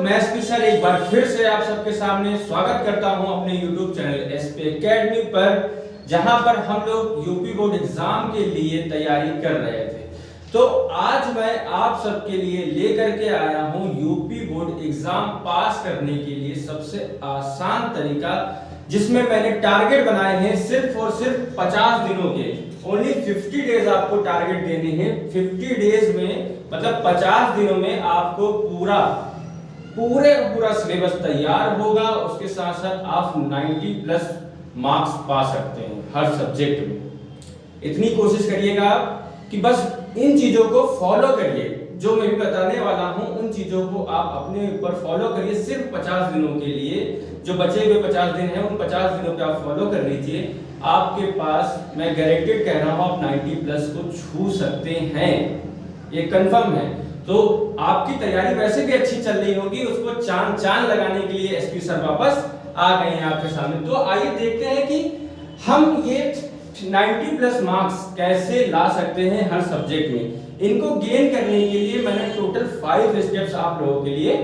मैं स्पेशल एक बार फिर से आप सबके सामने स्वागत करता हूं अपने YouTube चैनल एसपी एकेडमी पर, जहां पर हम लोग यूपी बोर्ड एग्जाम के लिए तैयारी कर रहे थे। तो आज मैं आप सबके लिए लेकर के आया हूं यूपी बोर्ड एग्जाम पास करने के लिए सबसे आसान तरीका, जिसमें मैंने टारगेट बनाए हैं सिर्फ और सिर्फ 50 दिनों के। ओनली 50 डेज आपको टारगेट देने हैं। 50 डेज में मतलब 50 दिनों में आपको पूरा सिलेबस तैयार होगा। उसके साथ साथ आप 90+ मार्क्स पा सकते हैं हर सब्जेक्ट में। इतनी कोशिश करिएगा आप कि बस इन चीजों को फॉलो करिए, जो मैं भी बताने वाला हूं उन चीजों को आप अपने ऊपर फॉलो करिए। सिर्फ 50 दिनों के लिए, जो बचे हुए 50 दिन हैं उन 50 दिनों पे आप फॉलो कर लीजिए। आपके पास मैं गारंटेड कह रहा हूं आप 90+ को छू सकते हैं, ये कंफर्म है। तो आपकी तैयारी वैसे भी अच्छी चल रही होगी, उसको चांद लगाने के लिए एसपी सर वापस आ गए हैं आपके सामने। तो आइए देखते हैं कि हम ये 90+ मार्क्स कैसे ला सकते हैं हर सब्जेक्ट में। इनको गेन करने के लिए मैंने टोटल 5 स्टेप्स आप लोगों के लिए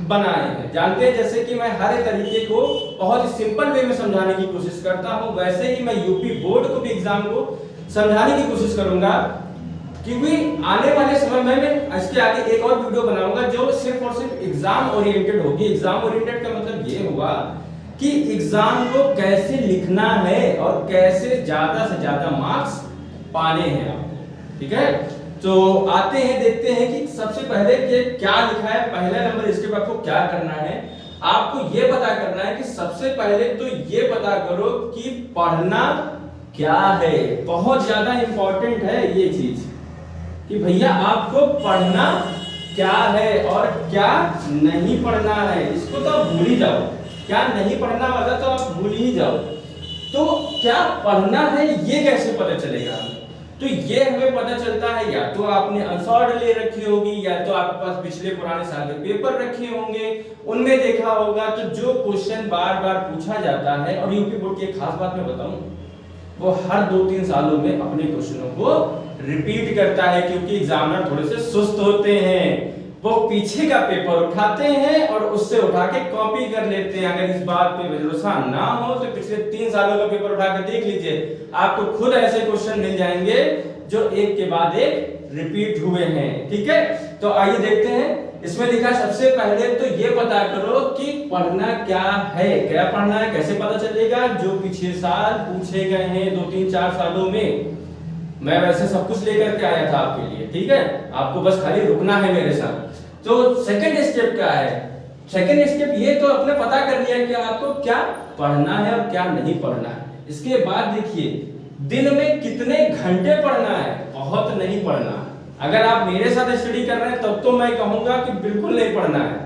बनाए हैं। जानते हैं जैसे कि मैं हर एक तरीके को बहुत ही सिंपल वे में समझाने की कोशिश करता हूं, वैसे ही मैं यूपी बोर्ड को भी एग्जाम को समझाने की कोशिश करूंगा, क्योंकि आने वाले समय में मैं इसके आगे एक और वीडियो बनाऊंगा जो सिर्फ और सिर्फ एग्जाम ओरिएंटेड होगी। एग्जाम ओरिएंटेड का मतलब ये होगा कि एग्जाम को कैसे लिखना है और कैसे ज्यादा से ज्यादा मार्क्स पाने हैं आपको। ठीक है, तो आते हैं देखते हैं कि सबसे पहले ये क्या लिखा है। पहला नंबर, इसके बाद आपको क्या करना है, आपको ये पता करना है कि सबसे पहले तो ये पता करो कि पढ़ना क्या है। बहुत ज्यादा इंपॉर्टेंट है ये चीज कि भैया आपको पढ़ना क्या है और क्या नहीं पढ़ना है। इसको तो आप भूल ही जाओ, क्या नहीं पढ़ना वाला तो आप भूल ही जाओ। तो क्या पढ़ना है ये कैसे पता चलेगा हमें? तो ये हमें पता चलता है या तो आपने अनसॉल्व्ड ले रखी होगी, या तो आपके पास पिछले पुराने साल के पेपर रखे होंगे, उनमें देखा होगा। तो जो क्वेश्चन बार बार पूछा जाता है, और यूपी बोर्ड की एक खास बात मैं बताऊं, वो हर 2-3 सालों में अपने क्वेश्चनों को रिपीट करता है, क्योंकि एग्जामिनर थोड़े से सुस्त होते हैं। वो पीछे का पेपर उठाते हैं और उससे उठा के कॉपी कर लेते हैं। अगर इस बात पे भरोसा ना हो तो पिछले 3 सालों का पेपर उठा के देख लीजिए, आपको खुद ऐसे क्वेश्चन मिल जाएंगे जो एक के बाद एक रिपीट हुए हैं। ठीक है, तो आइए देखते हैं। इसमें लिखा है सबसे पहले तो ये पता करो कि पढ़ना क्या है। क्या पढ़ना है, कैसे पता चलेगा? जो पिछले साल पूछे गए हैं 2-3-4 सालों में, मैं वैसे सब कुछ लेकर के आया था आपके लिए। ठीक है, आपको बस खाली रुकना है मेरे साथ। तो सेकंड स्टेप क्या है? सेकंड स्टेप ये तो आपने पता कर लिया कि आपको क्या पढ़ना है और क्या नहीं पढ़ना है। इसके बाद देखिए, दिन में कितने घंटे पढ़ना है। बहुत नहीं पढ़ना। अगर आप मेरे साथ स्टडी कर रहे हैं तब तो मैं कहूंगा कि बिल्कुल नहीं पढ़ना है।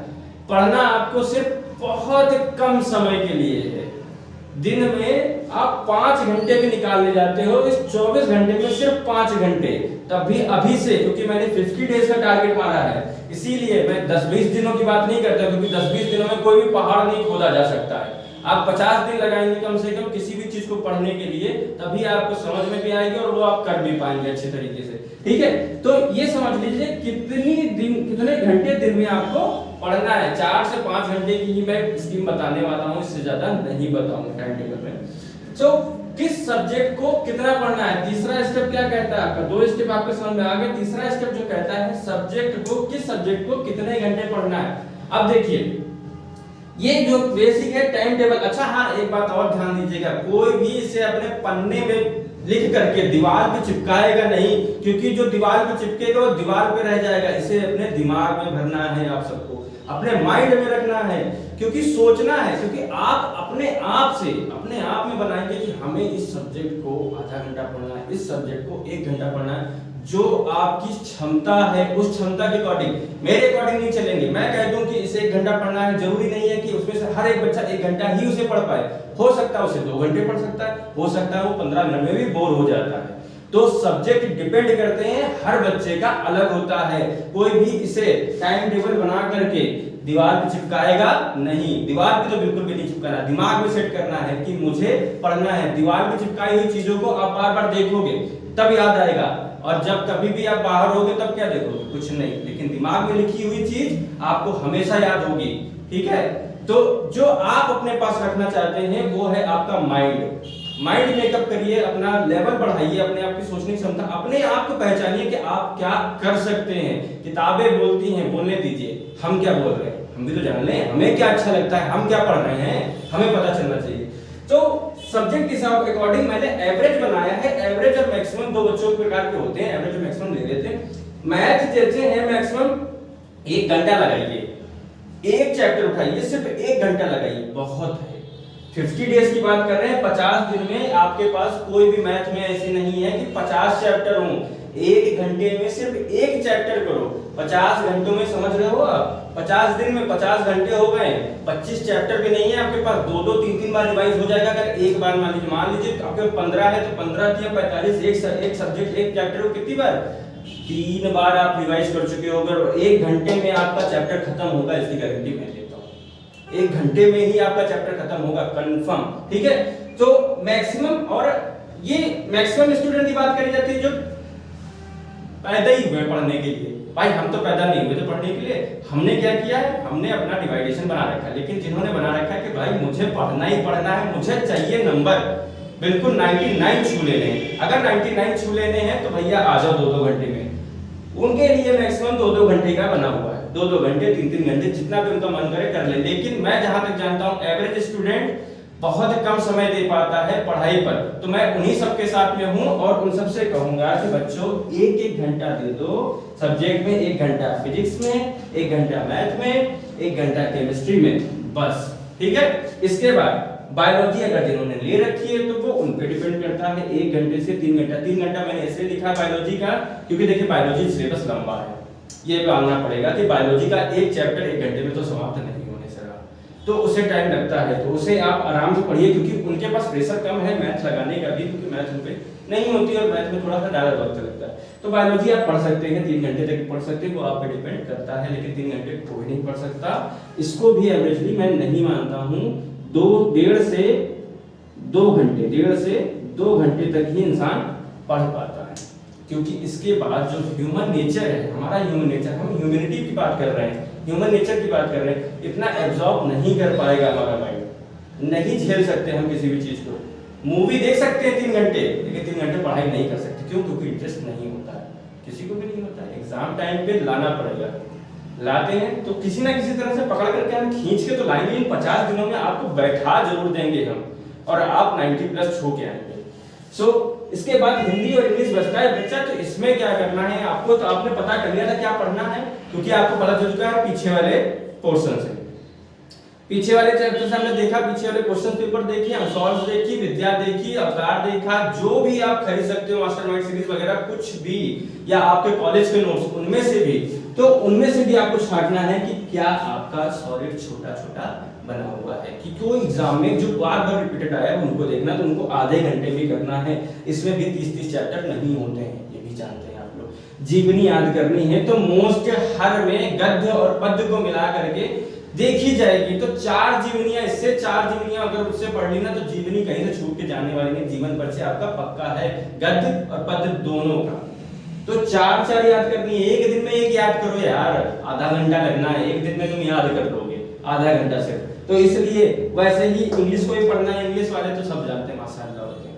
पढ़ना आपको सिर्फ बहुत कम समय के लिए है। दिन में आप 5 घंटे भी निकालने जाते हो, इस 24 घंटे में सिर्फ 5 घंटे, तब भी अभी से, क्योंकि मैंने 50 डेज का टारगेट मारा है, इसीलिए मैं 10-20 दिनों की बात नहीं करता, क्योंकि 10-20 दिनों में कोई भी पहाड़ नहीं खोदा जा सकता है। आप 50 दिन लगाएंगे कम से कम किसी भी चीज को पढ़ने के लिए, तभी आपको समझ में भी आएगी और वो आप कर भी पाएंगे अच्छे तरीके से। ठीक है, तो ये समझ लीजिए कितने घंटे दिन में आपको पढ़ना है। 4 से 5 घंटे की ही मैं स्कीम बताने वाला हूँ, इससे ज्यादा नहीं बताऊंगा टाइम टेबल में। तो किस सब्जेक्ट को कितना पढ़ना है। तीसरा स्टेप क्या कहता है आपका, 2 स्टेप आपके समझ में आ गए। तीसरा स्टेप जो कहता है सब्जेक्ट को, किस सब्जेक्ट को कितने घंटे पढ़ना है। अब देखिए, ये जो बेसिक है टाइम टेबल। अच्छा हाँ, एक बात और ध्यान दीजिएगा, कोई भी इसे अपने पन्ने में लिख करके दीवार पे चिपकाएगा नहीं, क्योंकि जो दीवार पे चिपकेगा वो दीवार पे रह जाएगा। इसे अपने दिमाग में भरना है, आप सबको अपने माइंड में रखना है, क्योंकि सोचना है, क्योंकि आप अपने आप में बनाएंगे कि हमें इस सब्जेक्ट को आधा घंटा पढ़ना है, इस सब्जेक्ट को 1 घंटा पढ़ना है। जो आपकी क्षमता है उस क्षमता के अकॉर्डिंग, मेरे अकॉर्डिंग नहीं चलेंगे। मैं कह दूं कि इसे 1 घंटा पढ़ना है, जरूरी नहीं है कि उसमें से हर एक बच्चा 1 घंटा ही उसे पढ़ पाए। हो सकता है उसे 2 घंटे पढ़ सकता है, हो सकता है वो 15 मिनट में भी बोर हो जाता है। तो सब्जेक्ट डिपेंड करते हैं, हर बच्चे का अलग होता है। कोई भी इसे टाइम टेबल बना करके दीवार पे चिपकाएगा नहीं। दीवार पे तो बिल्कुल भी नहीं चिपकाना, दिमाग में सेट करना है कि मुझे पढ़ना है। दीवार पे चिपकाई हुई चीजों को आप बार बार देखोगे तब याद आएगा। और जब कभी भी आप बाहर होगे तब क्या देखोगे, कुछ नहीं, लेकिन दिमाग में लिखी हुई चीज आपको हमेशा याद होगी। ठीक है, तो जो आप अपने पास रखना चाहते हैं वो है आपका माइंड। माइंड मेकअप करिए, अपना लेवल बढ़ाइए, अपने आप की सोचने की क्षमता, अपने आप को पहचानिए कि आप क्या कर सकते हैं। किताबें बोलती हैं, बोलने दीजिए, हम क्या बोल रहे हैं हम भी तो जान लें, हमें क्या अच्छा लगता है, हम क्या पढ़ रहे हैं, हमें पता चलना चाहिए। तो सब्जेक्ट के अकॉर्डिंग मैंने एवरेज बनाया है। एवरेज और मैक्सिमम दो बच्चों के प्रकार के होते हैं, एवरेज और मैक्सिमम ले लेते हैं। मैथ जैसे हैं मैक्सिमम 1 घंटा लगाइए, एक चैप्टर उठाइए, सिर्फ 1 घंटा लगाइए, बहुत है। 50 डेज की बात कर रहे हैं, 50 दिन में आपके पास कोई भी मैथ में ऐसी नहीं है कि 50 चैप्टर हों। 1 घंटे में सिर्फ 1 चैप्टर करो, 50 घंटों में समझ रहे हो आप, 50 दिन में 50 घंटे हो गए, 25 चैप्टर भी नहीं है आपके पास, 2-2 3-3 बार रिवाइज हो जाएगा। अगर एक बार मान लीजिए आपके 15 है तो 15 या 45, एक सब्जेक्ट एक चैप्टर को कितनी बार, 3 बार आप रिवाइज कर चुके हो। अगर 1 घंटे में आपका चैप्टर खत्म होगा, इसकी गारंटी मैं लेता हूं, 1 घंटे में ही आपका चैप्टर खत्म होगा कंफर्म। ठीक है, तो मैक्सिमम, और ये मैक्सिमम स्टूडेंट की बात करी जाती है जो पैदा ही हुए पढ़ने के लिए। भाई हम तो पैदा नहीं हुए थे पढ़ने के लिए, हमने क्या किया है, हमने अपना डिवाइडेशन बना रखा है। लेकिन जिन्होंने बना रखा है कि भाई मुझे पढ़ना ही पढ़ना है, मुझे चाहिए नंबर, बिल्कुल 99 छू लेने हैं। अगर 99 छू लेने हैं तो भैया आ जाओ 2-2 घंटे में, उनके लिए मैक्सिमम 2-2 घंटे का बना हुआ है, 2-2 घंटे 3-3 घंटे जितना भी उनका मन करे कर ले। लेकिन मैं जहां तक जानता हूं एवरेज स्टूडेंट बहुत कम समय दे पाता है पढ़ाई पर, तो मैं उन्हीं सबके साथ में हूं और उन सबसे कहूंगा कि बच्चों 1-1 घंटा दे दो सब्जेक्ट में, 1 घंटा फिजिक्स में, 1 घंटा मैथ में, 1 घंटा केमिस्ट्री में, बस। ठीक है, इसके बाद बायोलॉजी अगर जिन्होंने ले रखी है तो वो उन पे डिपेंड करता है, 1 घंटे से 3 घंटा। 3 घंटा मैंने इसलिए लिखा बायोलॉजी का क्योंकि देखिए बायोलॉजी सिलेबस लंबा है, ये मानना पड़ेगा कि बायोलॉजी का एक चैप्टर 1 घंटे में तो समाप्त नहीं होने से रहा, तो उसे टाइम लगता है, तो उसे आप आराम से पढ़िए क्योंकि उनके पास प्रेशर कम है मैथ लगाने का भी, क्योंकि मैथ उन पे नहीं होती और मैथ में थोड़ा सा ज्यादा वक्त लगता है। तो बायोलॉजी आप पढ़ सकते हैं, 3 घंटे तक पढ़ सकते हैं, वो आप पे डिपेंड करता है, लेकिन 3 घंटे कोई नहीं पढ़ सकता। इसको भी एवरेजली मैं नहीं मानता हूँ, 1.5 से 2 घंटे, 1.5 से 2 घंटे तक ही इंसान पढ़ पाता है, क्योंकि इसके बाद जो ह्यूमन नेचर है, हमारा ह्यूमन नेचर, हम ह्यूमैनिटी की बात कर रहे हैं, ह्यूमन नेचर की बात कर रहे हैं, इतना एब्जॉर्ब नहीं कर पाएगा हमारा माइंड, नहीं झेल सकते हम किसी भी चीज को। मूवी देख सकते हैं 3 घंटे, लेकिन 3 घंटे पढ़ाई नहीं कर सकते, क्यों? क्योंकि इंटरेस्ट नहीं होता है, किसी को भी नहीं होता है। एग्जाम टाइम पे लाना पड़ेगा, लाते हैं तो किसी ना किसी तरह से पकड़ करके हम खींच के तो लाएंगे, इन 50 दिनों में आपको बैठा जरूर देंगे हम, और आप 90+ छू के आएंगे। इसके बाद हिंदी और इंग्लिश बचता है बच्चा, तो इसमें क्या करना है आपको, तो आपने पता कर लिया था क्या पढ़ना है, क्योंकि आपको पता चल चुका है पीछे वाले पोर्शन से, पीछे वाले चैप्टर से हमने देखा, पीछे वाले क्वेश्चन पेपर देखिए, हम सॉल्व देखी, विद्या देखी, अवतार देखा, जो भी आप खरीद सकते हो मास्टरमाइंड सीरीज वगैरह कुछ भी, या आपके कॉलेज के नोट्स उनमें से भी, तो उनमें से भी आपको छांटना है कि क्या आपका सॉलिड छोटा छोटा बना हुआ है, कि कोई एग्जाम में जो बार बार रिपीटेड आया है उनको देखना, तो उनको आधे घंटे में करना है। इसमें भी 30-30 चैप्टर नहीं होते हैं, ये भी जानते हैं आप लोग। जीवनी याद करनी है तो मोस्ट हर में गद्य और पद्य को मिला करके देखी जाएगी, तो 4 जीवनियां, इससे 4 जीवनियां अगर उससे पढ़ ली ना तो जीवनी कहीं से छूट के जाने वाली नहीं, जीवन परिचय आपका पक्का है, गद्य और पद्य दोनों का। तो 4 याद करनी है, एक दिन में एक याद करो यार, आधा घंटा लगना है, एक दिन में तुम याद कर लोगे आधा घंटा से। तो इसलिए वैसे ही इंग्लिश को भी पढ़ना है, इंग्लिश वाले तो सब जानते हैं माशाल्लाह होते हैं।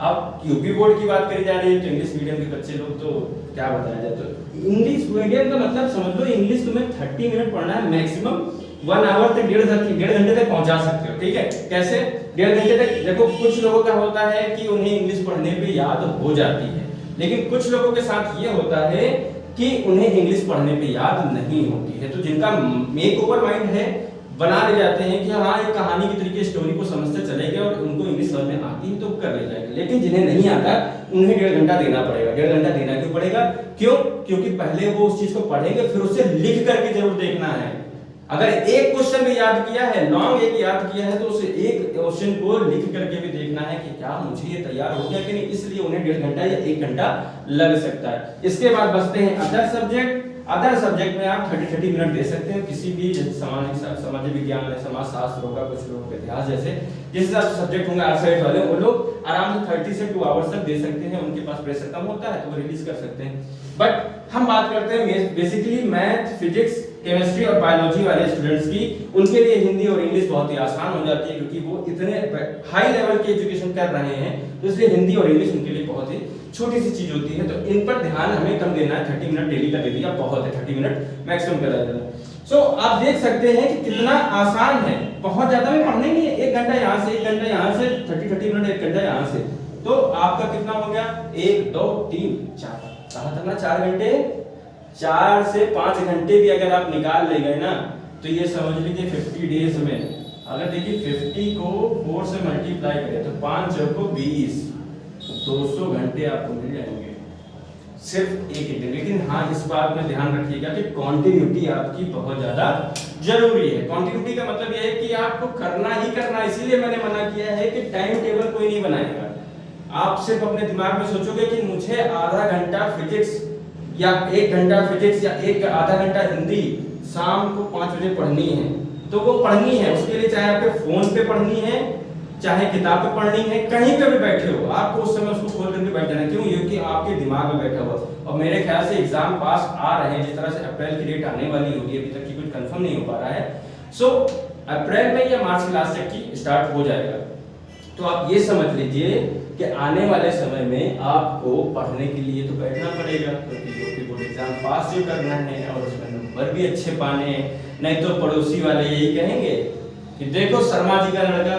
अब यूपी बोर्ड की बात करी जा रही है तो इंग्लिश मीडियम के बच्चे लोग तो क्या बताया जाए, तो इंग्लिश मीडियम का मतलब समझ लो इंग्लिश तुम्हें 30 मिनट पढ़ना है, मैक्सिमम 1 आवर तक, 1.5 घंटे तक पहुंचा सकते हो। ठीक है, कैसे 1.5 घंटे तक? देखो कुछ लोगों का होता है कि उन्हें इंग्लिश पढ़ने पे याद हो जाती है, लेकिन कुछ लोगों के साथ ये होता है कि उन्हें इंग्लिश पढ़ने पे याद नहीं होती है। तो जिनका मेक ओवर माइंड है, बना ले जाते हैं कि हाँ एक कहानी की तरीके स्टोरी को समझते चले गए और उनको इंग्लिश समझ में आती है तो कर ले जाएंगे, लेकिन जिन्हें नहीं आता उन्हें 1.5 घंटा देना पड़ेगा। 1.5 घंटा देना क्यों पड़ेगा? क्यों? क्योंकि पहले वो उस चीज को पढ़ेंगे, फिर उसे लिख करके जरूर देखना है। अगर एक क्वेश्चन भी याद किया है, लॉन्ग एक याद किया है, तो उसे एक क्वेश्चन को लिख करके भी देखना है कि क्या मुझे ये तैयार हो गया कि नहीं, इसलिए उन्हें 1.5 घंटा या 1 घंटा लग सकता है। इसके बाद बचते हैं अदर सब्जेक्ट। अदर सब्जेक्ट में आप 30 मिनट दे सकते हैं किसी भी, जैसे समाज विज्ञान है, समाज शास्त्र होगा, कुछ लोगों के इतिहास जैसे जिस हिसाब से सब्जेक्ट होंगे आर्ट साइड वाले, वो लोग आराम से 30 से 2 आवर्स तक दे सकते हैं। उनके पास प्रेशर कम होता है तो वो रिलीज कर सकते हैं। बट हम बात करते हैं बेसिकली मैथ, फिजिक्स, केमिस्ट्री और बायोलॉजी वाले स्टूडेंट्स की। उनके लिए हिंदी और इंग्लिश बहुत ही आसान हो जाती है क्योंकि वो इतने हाई लेवल की एजुकेशन कर रहे हैं, तो इसलिए हिंदी और इंग्लिश उनके लिए बहुत ही छोटी सी चीज होती है। तो इन पर ध्यान हमें कम देना है। 30 मिनट डेली का दे दिया बहुत है, 30 मिनट मैक्सिमम करा देना। सो आप देख सकते हैं कि कितना आसान है, बहुत ज्यादा में पढ़ने नहीं है। 1 घंटा यहाँ से, 1 घंटा यहाँ से, 30 मिनट 1 घंटा यहाँ से, तो आपका कितना हो गया? 1 2 3 4, कहा था ना 4 घंटे, 4 से 5 घंटे भी अगर आप निकाल ले गए ना तो ये समझ लीजिए 50 डेज में, अगर देखिए 50 को 4 से मल्टीप्लाई करें तो 5 चौको 20, 200 घंटे आपको मिल जाएंगे सिर्फ एक ही दिन। लेकिन हाँ, इस बात में ध्यान रखिएगा कि कॉन्टिन्यूटी आपकी बहुत ज्यादा जरूरी है। कॉन्टिन्यूटी का मतलब यह है कि आपको करना ही करना, इसीलिए मैंने मना किया है कि टाइम टेबल कोई नहीं बनाएगा। आप सिर्फ अपने दिमाग में सोचोगे कि मुझे आधा घंटा फिजिक्स या 1 घंटा फिजिक्स या आधा घंटा हिंदी शाम को 5 बजे पढ़नी है, तो वो पढ़नी है। उसके लिए चाहे आपके फोन पे पढ़नी है, चाहे किताब पे पढ़नी है, कहीं पे भी बैठे हो आपको उस समय उसको खोल करके बैठ जाना। क्यों? क्योंकि आपके दिमाग में बैठा हुआ। और मेरे ख्याल से एग्जाम पास आ रहे हैं, जिस तरह से अप्रैल की डेट आने वाली होगी, अभी तक की कुछ कंफर्म नहीं हो पा रहा है। सो अप्रैल में या मार्च के लास्ट तक की स्टार्ट हो जाएगा। तो आप ये समझ लीजिए कि आने वाले समय में आपको पढ़ने के लिए तो बैठना पड़ेगा, क्योंकि बोर्ड एग्जाम पास जो करना है और उसमें नंबर भी अच्छे पाने हैं। नहीं तो पड़ोसी वाले यही कहेंगे कि देखो शर्मा जी का लड़का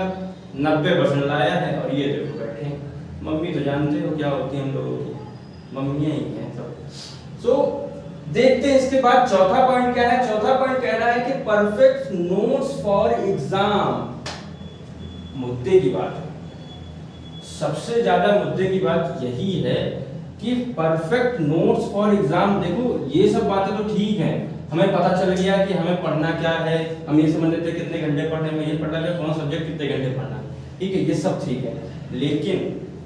90% लाया है और ये देखो बैठे हैं। मम्मी तो जानते हो क्या होती है हम लोगों की, मम्मियां ही हैं सब। सो देखते हैं इसके बाद चौथा पॉइंट क्या है। चौथा पॉइंट कह रहा है कि परफेक्ट नोट्स फॉर एग्जाम। मुद्दे की बात है, सबसे ज्यादा मुद्दे की बात यही है कि परफेक्ट नोट्स फॉर एग्जाम। देखो ये सब बातें तो ठीक हैं, हमें पता चल गया कि हमें पढ़ना क्या है, हम ये समझ लेते हैं कितने घंटे पढ़ने में, ये पढ़ना है कौन सब्जेक्ट कितने घंटे पढ़ना है, ठीक है, ये सब ठीक है। लेकिन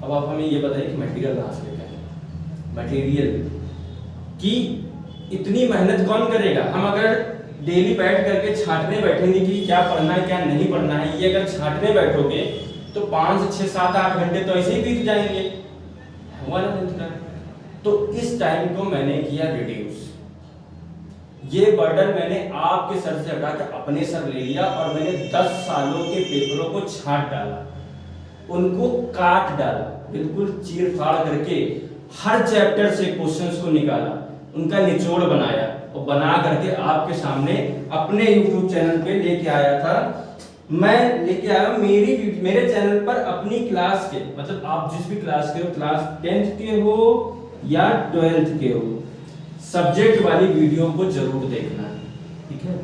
अब आप हमें ये बताइए कि मटेरियल कहाँ से लेकर आए। मटेरियल की इतनी मेहनत कौन करेगा? हम अगर डेली बैठ करके छांटने बैठेंगे कि क्या पढ़ना है क्या नहीं पढ़ना है, ये अगर छांटने बैठोगे तो 5 6 7 8 घंटे तो ऐसे ही बीत जाएंगे, हुआ ना। तो इस टाइम को मैंने किया रिड्यूस। ये बर्डन मैंने आपके सर से हटा के अपने सर ले लिया और मैंने 10 सालों के पेपरों को छांट डाला, उनको काट डाला, बिल्कुल चीर फाड़ करके हर चैप्टर से क्वेश्चंस को निकाला, उनका निचोड़ बनाया और बना करके आपके सामने अपने YouTube चैनल पे लेके आया था। मैं लेके आया मेरे चैनल पर अपनी क्लास के, मतलब आप जिस भी क्लास के हो, क्लास 10th के हो या 12th के हो, सब्जेक्ट वाली वीडियो को जरूर देखना है, ठीक है।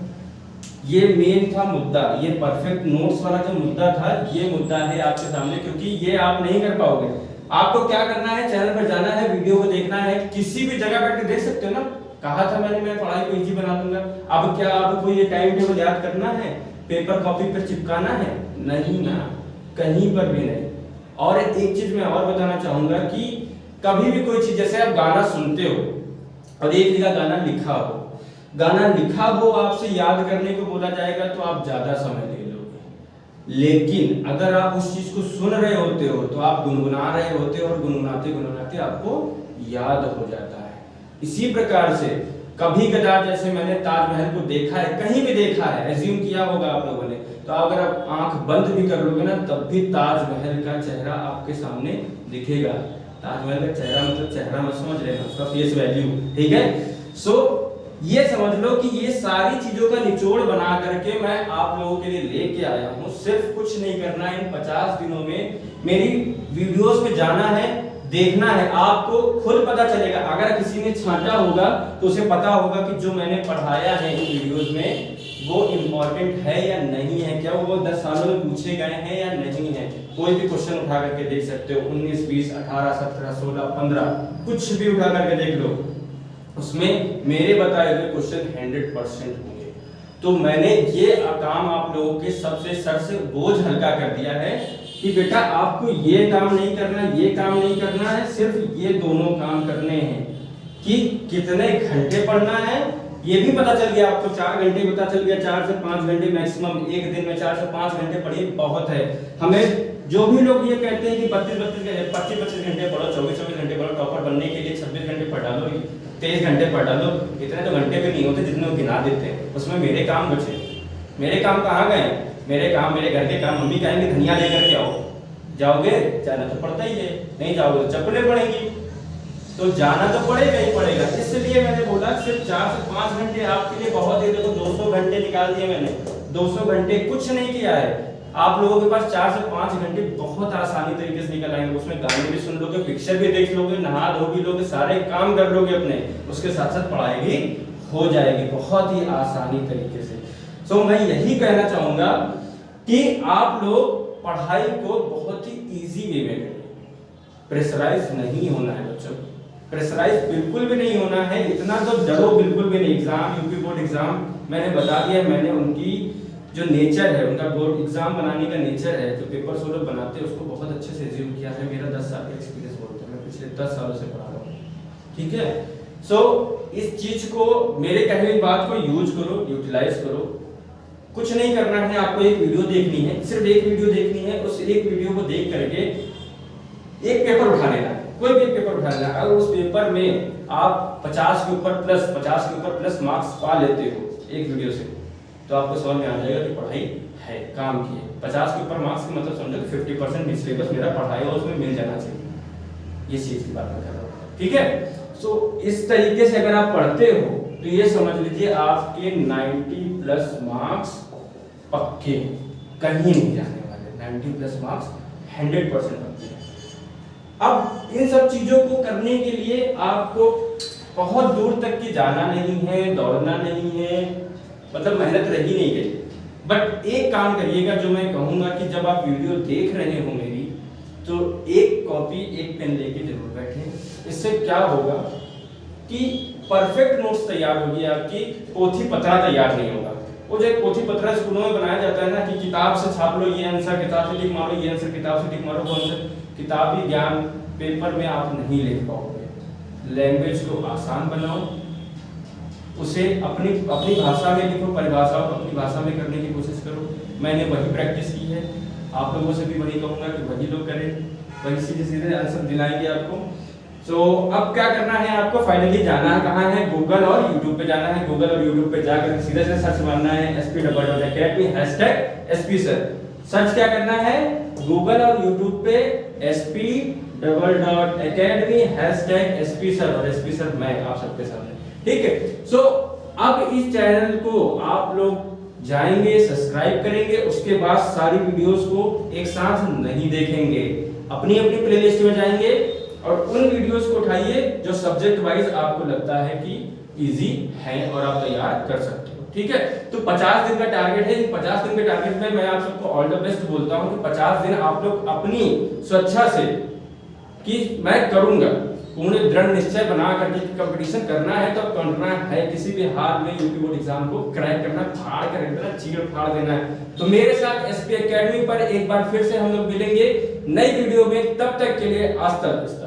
ये मेन था मुद्दा, ये परफेक्ट नोट्स वाला जो मुद्दा था, ये मुद्दा है आपके सामने, क्योंकि ये आप नहीं कर पाओगे। आपको क्या करना है, चैनल पर जाना है, वीडियो को देखना है, किसी भी जगह बैठ के देख सकते हो ना। कहा था मैंने, मैं पढ़ाई को इजी बना दूंगा। अब क्या आपको ये टाइम टेबल याद करना है, पेपर कॉपी पर चिपकाना है? नहीं ना, कहीं पर भी नहीं। और एक चीज मैं और बताना चाहूंगा कि कभी भी कोई चीज, जैसे आप गाना सुनते हो और एक जगह गाना लिखा हो आपसे याद करने को बोला जाएगा तो आप ज्यादा समय ले लोगे। लेकिन अगर आप उस चीज को सुन रहे होते हो तो आप गुनगुना रहे होते हो और गुनगुनाते गुनगुनाते आपको याद हो जाता है। इसी प्रकार से कभी कदार जैसे मैंने ताजमहल को देखा है, कहीं भी देखा है, एज्यूम किया होगा आप लोगों ने, तो अगर आप आंख बंद भी कर लोगे ना तब भी ताजमहल का चेहरा आपके सामने दिखेगा। ताजमहल का चेहरा मतलब चेहरा मत समझ रहे हैं, उसका फेस वैल्यू, ठीक है। सो ये समझ लो कि ये सारी चीजों का निचोड़ बना करके मैं आप लोगों के लिए लेके आया हूँ। सिर्फ कुछ नहीं करना है, इन 50 दिनों में मेरी वीडियोस पे जाना है, देखना है, आपको खुद पता चलेगा। अगर किसी ने छांटा होगा तो उसे पता होगा कि जो मैंने पढ़ाया है इन वीडियोस में वो इम्पोर्टेंट है या नहीं है, क्या वो 10 सालों में पूछे गए हैं या नहीं है। कोई भी क्वेश्चन उठा करके देख सकते हो, 19 20 18 17 16 15 कुछ भी उठा करके देख लो, उसमें मेरे बताए हुए क्वेश्चन 100% होंगे। तो मैंने ये काम आप लोगों के सबसे सर से बोझ हल्का कर दिया है कि बेटा आपको ये काम नहीं करना, ये काम नहीं करना है, सिर्फ ये दोनों काम करने हैं। कि कितने घंटे पढ़ना है ये भी पता चल गया आपको। 4 घंटे पता चल गया, 4 से 5 घंटे मैक्सिमम, एक दिन में 4 से 5 घंटे पढ़िए बहुत है। हमें जो भी लोग ये कहते हैं कि 25 घंटे पढ़ो, 24 घंटे पढ़ो, टॉपर बनने के लिए 26 घंटे पढ़ डालो, 23 घंटे पढ़ डालो, इतने तो घंटे भी नहीं होते जितने वो गिना देते हैं। उसमें मेरे काम बचे, मेरे काम कहाँ गए? मेरे काम, मेरे घर के काम। मम्मी कहेंगे धनिया लेकर के आओ, जाओगे? जाना तो पड़ता ही है, नहीं जाओगे तो चप्पलें पड़ेंगी, तो जाना तो पड़ेगा ही पड़ेगा। इसलिए मैंने बोला सिर्फ 4 से 5 घंटे आपके लिए बहुत है। देखो 200 घंटे निकाल दिए मैंने, 200 घंटे कुछ नहीं किया है। आप लोगों के पास 4 से 5 घंटे बहुत आसानी तरीके से निकल आएंगे। उसमें गाने भी सुन लोगे, पिक्चर भी देख लोगे, नहा धो भी लोगे, सारे काम कर लोगे अपने, उसके साथ साथ पढ़ाई भी हो जाएगी बहुत ही आसानी तरीके से। सो मैं यही कहना चाहूंगा कि आप लोग पढ़ाई को बहुत ही इजी वे में करें। प्रेशराइज नहीं होना है बच्चों, प्रेशराइज बिल्कुल भी नहीं होना है। इतना तो डरो बिल्कुल भी नहीं। एग्जाम, यूपी बोर्ड एग्जाम मैंने बता दिया, मैंने उनकी जो नेचर है, उनका बोर्ड एग्जाम बनाने का नेचर है, जो पेपर वो लोग बनाते हैं उसको बहुत अच्छे से एज्यूम किया है। मेरा 10 साल का एक्सपीरियंस बोलता है, मैं पिछले 10 सालों से पढ़ा रहा हूँ, ठीक है। सो इस चीज को, मेरे कहे हुई बात को यूज करो, यूटिलाइज करो। कुछ नहीं करना है, आपको एक वीडियो देखनी है, सिर्फ एक वीडियो देखनी है। उस एक वीडियो को देख करके एक पेपर उठा लेना है, कोई भी पेपर उठा लेना। अगर उस पेपर में आप 50 के ऊपर प्लस मार्क्स पा लेते हो एक वीडियो से, तो आपको समझ में आ जाएगा कि पढ़ाई है, काम की है। 50 के ऊपर मार्क्स का मतलब समझो कि 50% सिलेबस मेरा पढ़ाई और उसमें मिल जाना चाहिए। ये चीज की बात कर रहा हूँ, ठीक है। सो इस तरीके से अगर आप पढ़ते हो तो ये समझ लीजिए आपके 90+ मार्क्स पक्के, कहीं नहीं जाने वाले। 90+ मार्क्स 100% पक्के। अब इन सब चीजों को करने के लिए आपको बहुत दूर तक की जाना नहीं है, दौड़ना नहीं है, मतलब मेहनत रही नहीं गई। बट एक काम करिएगा जो मैं कहूंगा कि जब आप वीडियो देख रहे हो मेरी, तो एक कॉपी एक पेन लेके जरूर बैठें। इससे क्या होगा कि परफेक्ट नोट्स तैयार होगी आपकी, पोथी पत्रा तैयार नहीं होगा। वो जो पोथी पत्रा स्कूलों में बनाया जाता है ना कि किताब से छाप लो ये आंसर, किताब से टिक मारो ये आंसर, किताब से टिक मारो वो आंसर, किताबी ज्ञान पेपर में आप नहीं लिख पाओगे। लैंग्वेज को आसान बनाओ, उसे अपनी भाषा में लिखो, परिभाषाओं को अपनी भाषा में करने की कोशिश करो। मैंने वही प्रैक्टिस की है, आप लोगों से भी वही कहूंगा कि वही लोग करें, वही सीधे सीधे आंसर दिलाएंगे आपको। सो अब क्या करना है आपको, फाइनली जाना है कहाँ है, गूगल और यूट्यूब पे जाना है। गूगल और यूट्यूब पे जाकर सीधे से सर्च मारना है SP.Academy #SP सर। सर्च क्या करना है, गूगल और यूट्यूब पे SP.Academy #SP सर, और SP सर मैं आप सबके सामने, ठीक है। सो अब इस चैनल को आप लोग जाएंगे, सब्सक्राइब करेंगे, उसके बाद सारी वीडियोस को एक साथ नहीं देखेंगे, अपनी अपनी प्लेलिस्ट में जाएंगे और उन वीडियोस को उठाइए जो सब्जेक्ट वाइज आपको लगता है कि इजी है और आप तैयार कर सकते हो, ठीक है। तो 50 दिन का टारगेट है। 50 दिन के टारगेट में मैं आप सबको ऑल द बेस्ट बोलता हूं कि 50 दिन आप लोग अपनी स्वेच्छा से कि मैं करूंगा, पूर्ण दृढ़ निश्चय बना करके कंपटीशन करना है तो करना है, किसी भी हाल में यूपी बोर्ड एग्जाम को क्रैक करना, फाड़ कर देना, चीर फाड़ देना है। तो मेरे साथ SP Academy पर एक बार फिर से हम लोग मिलेंगे नई वीडियो में। तब तक के लिए आज तक।